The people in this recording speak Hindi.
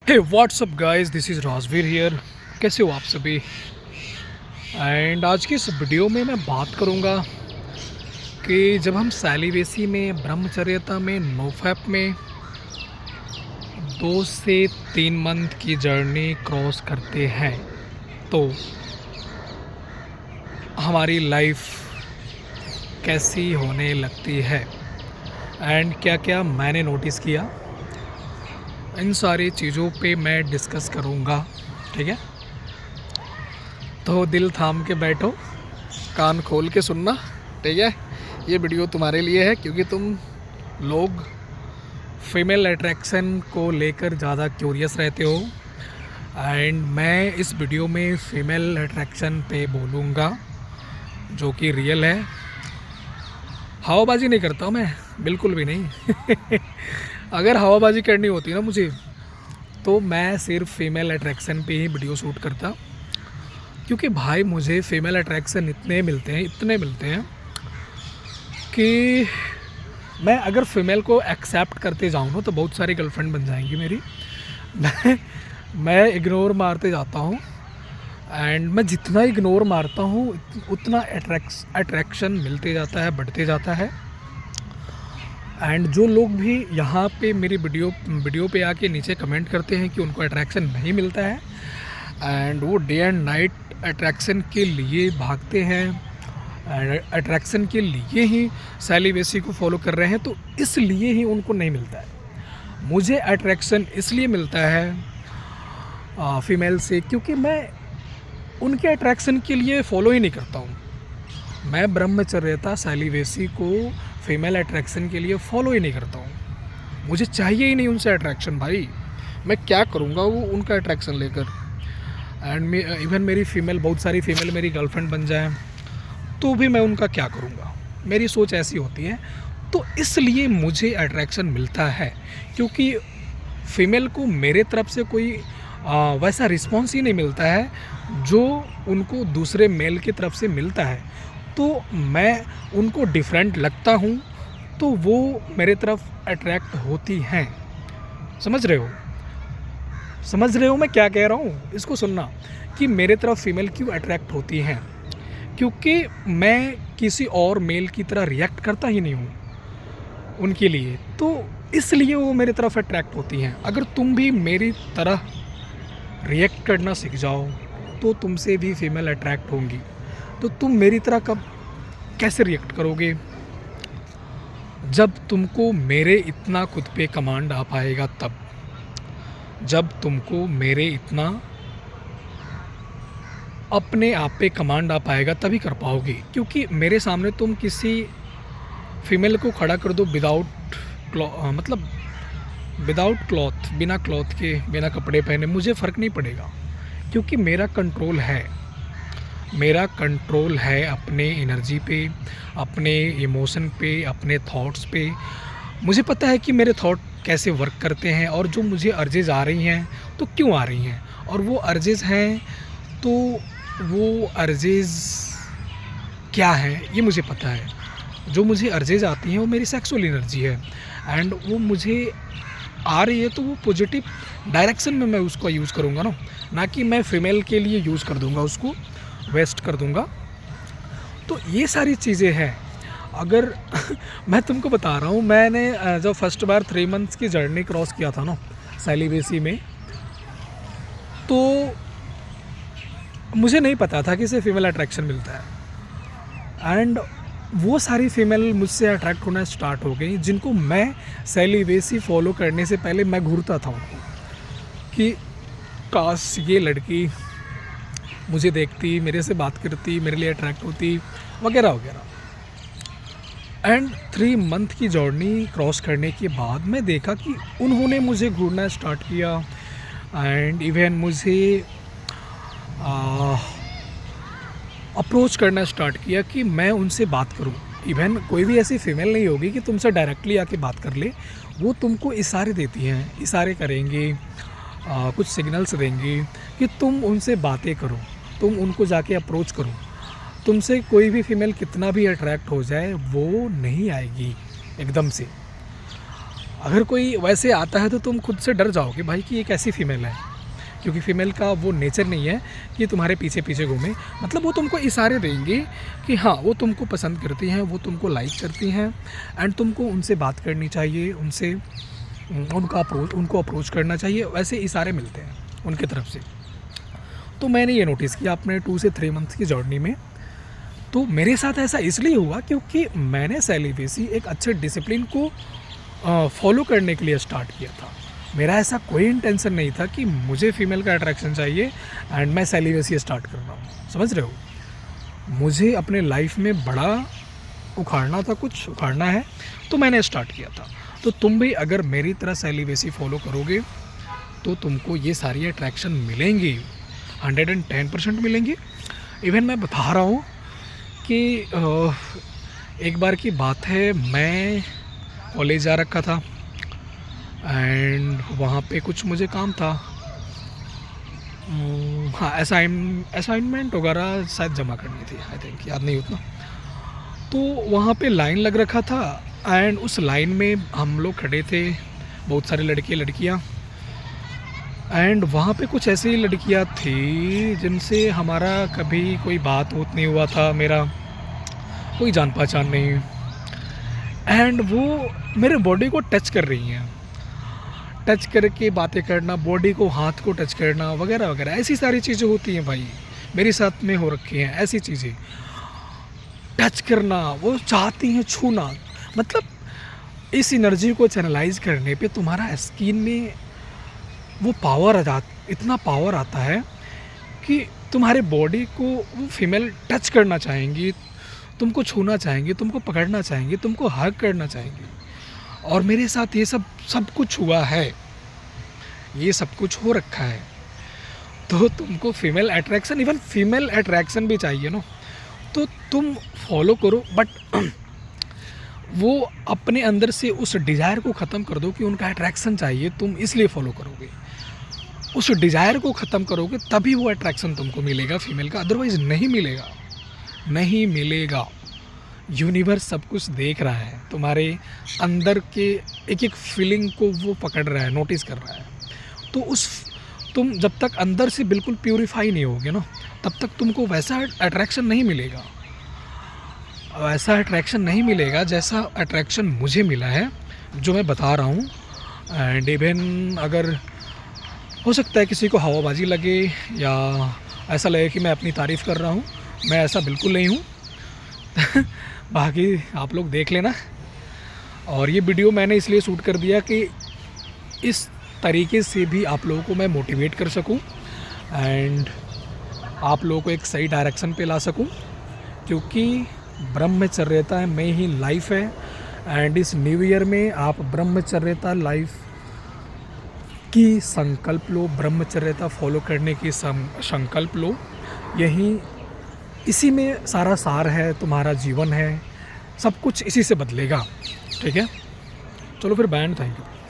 Hey WhatsApp guys, this is Rajveer here. कैसे हो आप सभी? एंड आज की इस वीडियो में मैं बात करूंगा कि जब हम सेलिबेसी में, ब्रह्मचर्यता में, नोफैप में 2 से 3 मंथ की जर्नी क्रॉस करते हैं तो हमारी लाइफ कैसी होने लगती है एंड क्या क्या मैंने नोटिस किया, इन सारी चीज़ों पे मैं डिस्कस करूंगा। ठीक है, तो दिल थाम के बैठो, कान खोल के सुनना। ठीक है, ये वीडियो तुम्हारे लिए है क्योंकि तुम लोग फीमेल अट्रैक्शन को लेकर ज़्यादा क्यूरियस रहते हो। एंड मैं इस वीडियो में फ़ीमेल अट्रैक्शन पे बोलूँगा जो कि रियल है। हवाबाजी नहीं करता हूँ मैं, बिल्कुल भी नहीं। अगर हवाबाजी करनी होती ना मुझे, तो मैं सिर्फ फीमेल अट्रैक्शन पे ही वीडियो शूट करता, क्योंकि भाई मुझे फीमेल अट्रैक्शन इतने मिलते हैं कि मैं अगर फीमेल को एक्सेप्ट करते जाऊँ ना तो बहुत सारी गर्लफ्रेंड बन जाएंगी मेरी। मैं इग्नोर मारते जाता हूँ एंड मैं जितना इग्नोर मारता हूँ उतना अट्रैक्शन मिलते जाता है, बढ़ते जाता है। एंड जो लोग भी यहाँ पे मेरी वीडियो पे आके नीचे कमेंट करते हैं कि उनको अट्रैक्शन नहीं मिलता है एंड वो डे एंड नाइट अट्रैक्शन के लिए भागते हैं, अट्रैक्शन के लिए ही सेलिबेसी को फॉलो कर रहे हैं, तो इसलिए ही उनको नहीं मिलता है। मुझे अट्रैक्शन इसलिए मिलता है फीमेल से क्योंकि मैं उनके अट्रैक्शन के लिए फॉलो ही नहीं करता हूँ। मैं ब्रह्मचर्यता सेलिबेसी को फीमेल अट्रैक्शन के लिए फॉलो ही नहीं करता हूँ। मुझे चाहिए ही नहीं उनसे अट्रैक्शन। भाई मैं क्या करूँगा वो उनका अट्रैक्शन लेकर। एंड इवन मेरी फ़ीमेल, बहुत सारी फ़ीमेल मेरी गर्लफ्रेंड बन जाए तो भी मैं उनका क्या करूँगा। मेरी सोच ऐसी होती है। तो इसलिए मुझे अट्रैक्शन मिलता है क्योंकि फ़ीमेल को मेरे तरफ से कोई वैसा रिस्पॉन्स ही नहीं मिलता है जो उनको दूसरे मेल की तरफ से मिलता है। तो मैं उनको डिफरेंट लगता हूँ तो वो मेरे तरफ अट्रैक्ट होती हैं। समझ रहे हो मैं क्या कह रहा हूँ? इसको सुनना कि मेरे तरफ फीमेल क्यों अट्रैक्ट होती हैं, क्योंकि मैं किसी और मेल की तरह रिएक्ट करता ही नहीं हूँ उनके लिए, तो इसलिए वो मेरे तरफ अट्रैक्ट होती हैं। अगर तुम भी मेरी तरह रिएक्ट करना सीख जाओ तो तुमसे भी फीमेल अट्रैक्ट होंगी। तो तुम मेरी तरह कब कैसे रिएक्ट करोगे? जब तुमको मेरे इतना खुद पे कमांड आ पाएगा तब, जब तुमको मेरे इतना अपने आप पे कमांड आ पाएगा तभी कर पाओगे। क्योंकि मेरे सामने तुम किसी फीमेल को खड़ा कर दो मतलब विदाउट क्लॉथ, बिना क्लॉथ के, बिना कपड़े पहने, मुझे फ़र्क नहीं पड़ेगा क्योंकि मेरा कंट्रोल है अपने एनर्जी पे, अपने इमोशन पे, अपने थॉट्स पे। मुझे पता है कि मेरे थॉट कैसे वर्क करते हैं और जो मुझे अर्जेज़ आ रही हैं तो क्यों आ रही हैं, और वो अर्जेज़ हैं तो वो अर्जेज़ क्या हैं ये मुझे पता है। जो मुझे अर्जेज़ आती हैं वो मेरी सेक्सुअल एनर्जी है एंड वो मुझे आ रही है तो वो पॉजिटिव डायरेक्शन में मैं उसको यूज़ करूँगा ना कि मैं फ़ीमेल के लिए यूज़ कर दूँगा, उसको वेस्ट कर दूँगा। तो ये सारी चीज़ें हैं। अगर मैं तुमको बता रहा हूँ, मैंने जब फर्स्ट बार 3 मंथ्स की जर्नी क्रॉस किया था ना सेलिबेसी में, तो मुझे नहीं पता था कि इसे फीमेल अट्रैक्शन मिलता है। एंड वो सारी फीमेल मुझसे अट्रैक्ट होना स्टार्ट हो गई जिनको मैं सेलिबेसी फॉलो करने से पहले मैं घूरता था उनको कि काश ये लड़की मुझे देखती, मेरे से बात करती, मेरे लिए अट्रैक्ट होती, वगैरह वगैरह। एंड 3 मंथ की जर्नी क्रॉस करने के बाद मैं देखा कि उन्होंने मुझे घूरना स्टार्ट किया एंड इवन मुझे अप्रोच करना स्टार्ट किया कि मैं उनसे बात करूं। इवन कोई भी ऐसी फीमेल नहीं होगी कि तुमसे डायरेक्टली आके बात कर ले, वो तुमको इशारे देती हैं, इशारे करेंगी, कुछ सिग्नल्स देंगी कि तुम उनसे बातें करो, तुम उनको जाके अप्रोच करो। तुमसे कोई भी फीमेल कितना भी अट्रैक्ट हो जाए वो नहीं आएगी एकदम से। अगर कोई वैसे आता है तो तुम खुद से डर जाओगे भाई कि ये कैसी फ़ीमेल है, क्योंकि फ़ीमेल का वो नेचर नहीं है कि तुम्हारे पीछे पीछे घूमे। मतलब वो तुमको इशारे देंगे कि हाँ वो तुमको पसंद करती हैं, वो तुमको लाइक करती हैं, एंड तुमको उनसे बात करनी चाहिए, उनसे उनको अप्रोच करना चाहिए, वैसे इशारे मिलते हैं उनकी तरफ से। तो मैंने ये नोटिस किया अपने 2 से 3 मंथ्स की जर्नी में। तो मेरे साथ ऐसा इसलिए हुआ क्योंकि मैंने सेलिब्रेसी एक अच्छे डिसिप्लिन को फॉलो करने के लिए स्टार्ट किया था। मेरा ऐसा कोई इंटेंशन नहीं था कि मुझे फ़ीमेल का अट्रैक्शन चाहिए एंड मैं सेलिब्रेसी स्टार्ट कर रहा हूँ, समझ रहे हो। मुझे अपने लाइफ में बड़ा उखाड़ना था, कुछ उखाड़ना है, तो मैंने स्टार्ट किया था। तो तुम भी अगर मेरी तरह सेलिब्रेसी फॉलो करोगे तो तुमको ये सारी अट्रैक्शन मिलेंगी, 110% मिलेंगी। इवन मैं बता रहा हूँ कि एक बार की बात है, मैं कॉलेज जा रखा था एंड वहाँ पे कुछ मुझे काम था, हाँ असाइनमेंट वगैरह शायद जमा करनी थी, आई थिंक, याद नहीं उतना। तो वहाँ पे लाइन लग रखा था एंड उस लाइन में हम लोग खड़े थे, बहुत सारे लड़के लड़कियाँ, एंड वहाँ पे कुछ ऐसी लड़कियाँ थी जिनसे हमारा कभी कोई बात नहीं हुआ था, मेरा कोई जान पहचान नहीं, एंड वो मेरे बॉडी को टच कर रही हैं, टच करके बातें करना, बॉडी को हाथ को टच करना वगैरह वगैरह, ऐसी सारी चीज़ें होती हैं भाई, मेरे साथ में हो रखी हैं ऐसी चीज़ें। टच करना, वो चाहती हैं छूना, मतलब इस एनर्जी को चैनलाइज करने पे तुम्हारा स्किन में वो पावर इतना पावर आता है कि तुम्हारे बॉडी को वो फीमेल टच करना चाहेंगी, तुमको छूना चाहेंगी, तुमको पकड़ना चाहेंगी, तुमको हग करना चाहेंगी। और मेरे साथ ये सब कुछ हुआ है, ये सब कुछ हो रखा है। तो तुमको female attraction, even female attraction भी चाहिए ना, तो तुम फॉलो करो, बट वो अपने अंदर से उस डिज़ायर को ख़त्म कर दो कि उनका अट्रैक्शन चाहिए, तुम इसलिए फॉलो करोगे। उस डिज़ायर को ख़त्म करोगे तभी वो अट्रैक्शन तुमको मिलेगा फीमेल का, अदरवाइज़ नहीं मिलेगा, नहीं मिलेगा। यूनिवर्स सब कुछ देख रहा है, तुम्हारे अंदर के एक एक फीलिंग को वो पकड़ रहा है, नोटिस कर रहा है। तो तुम जब तक अंदर से बिल्कुल प्यूरीफाई नहीं होगे ना, तब तक तुमको वैसा अट्रैक्शन नहीं मिलेगा, वैसा अट्रैक्शन नहीं मिलेगा जैसा अट्रैक्शन मुझे मिला है, जो मैं बता रहा हूँ। एंड इवन अगर हो सकता है किसी को हवाबाजी लगे या ऐसा लगे कि मैं अपनी तारीफ़ कर रहा हूँ, मैं ऐसा बिल्कुल नहीं हूँ। बाकी आप लोग देख लेना। और ये वीडियो मैंने इसलिए शूट कर दिया कि इस तरीके से भी आप लोगों को मैं मोटिवेट कर सकूं एंड आप लोगों को एक सही डायरेक्शन पे ला सकूं, क्योंकि ब्रह्मचर्यता में ही लाइफ है। एंड इस न्यू ईयर में आप ब्रह्मचर्यता लाइफ की संकल्प लो, ब्रह्मचर्यता फॉलो करने की संकल्प लो। इसी में सारा सार है, तुम्हारा जीवन है, सब कुछ इसी से बदलेगा। ठीक है, चलो फिर बैंड, थैंक यू।